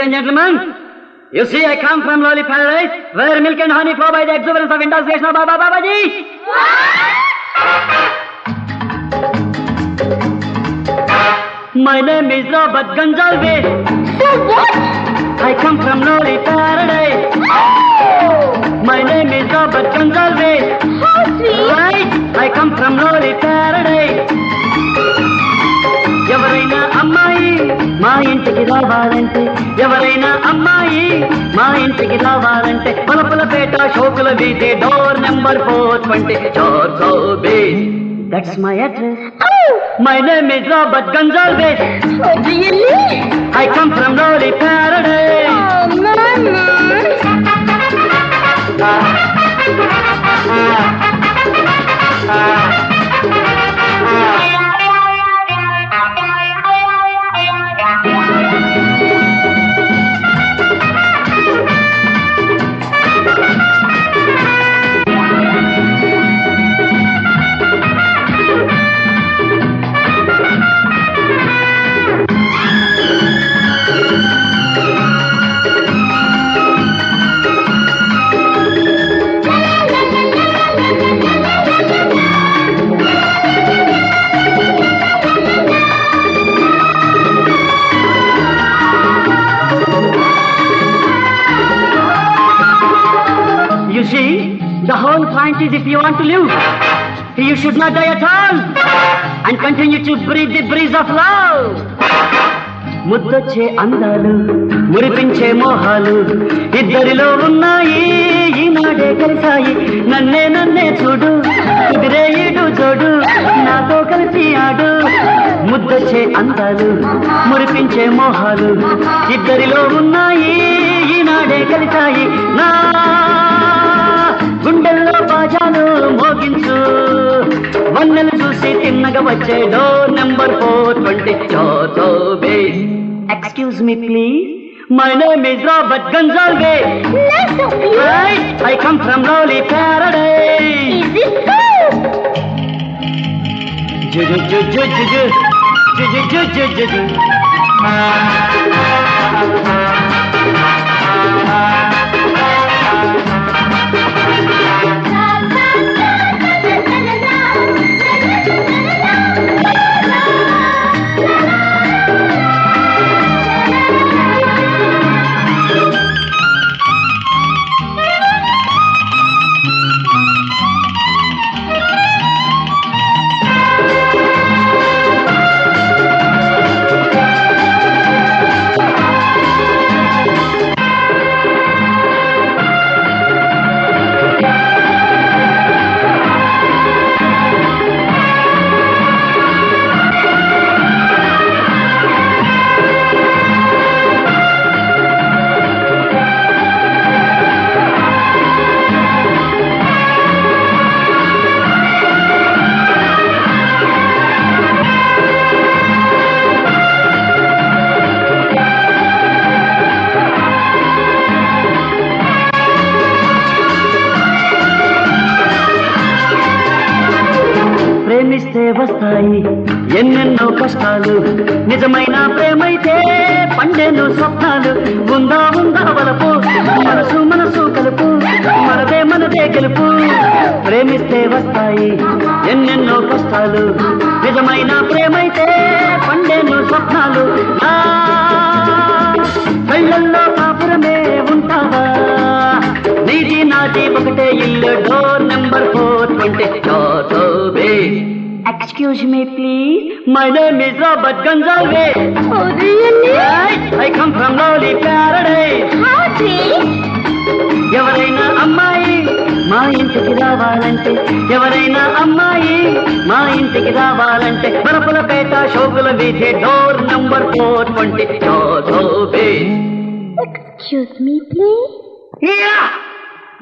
and gentlemen, you see I come from Lolly Paradise, where milk and honey flow by the exuberance of intoxication of Baba Babaji. My name is Robert Gonzalez. So what? I come from Lolly Paradise. My name is Robert Gonzalez. How sweet. Right? I come from Lolly Paradise. ఎవరైనా అమ్మాయి మా ఇంటికి రావాలంటే ఎవరైనా అమ్మాయి మా ఇంటికి రావాలంటే పలపలపేట షోకుల వీధి door number 420 420. That's my address. Oh. My name is Robert Gonzalez. Oh, really? I come from Lolly Paradise. Oh, Mama. You see, the whole point is if you want to live, you should not die at all and continue to breathe the breeze of love. ముద్దొచ్చే అందాలు మురిపించే మోహాలు ఇద్దరిలో ఉన్నాయి ఈనాడే కలిసాయి నన్నే చూడు కుదిరే ఈడు జోడు నాతో కలిసి ఆడు ముద్దొచ్చే అందాలు మురిపించే మోహాలు ఇద్దరిలో ఉన్నాయి ఈనాడే కలిసాయి నా గుండెల్లో బాజాలు మోగించు వన్నెలు చూసి తిన్నగా వచ్చే door number 420 Excuse me please, my name is Robert Gonzalez. Nice of you. Right, I come from Lolly Paradise. Is it true? ప్రేమిస్తే వస్తాయి ఎన్నెన్నో కష్టాలు నిజమైన ప్రేమైతే పండెను స్వప్నాలు ఉందా వలపు మనసు కలుపు మనదే గెలుపు ప్రేమిస్తే వస్తాయి ఎన్నెన్నో కష్టాలు నిజమైన ప్రేమైతే పండెను స్వప్నాలు కళ్ళల్లో కాపురమే ఉంటావా నీది నాది ఒకటే ఇల్లు door number 420 Excuse me please, my name is Robert Gonzalez. Oh, really? Right, I come from Lolly Paradise. How sweet. ఎవరైనా అమ్మాయి మా ఇంటికి రావాలంటే ఎవరైనా అమ్మాయి మా ఇంటికి రావాలంటే బలపులపేట షోకుల వీధి door number 420 Excuse me please. Yeah,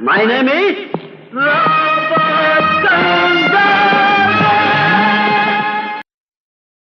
my name is Robert Gonzalez.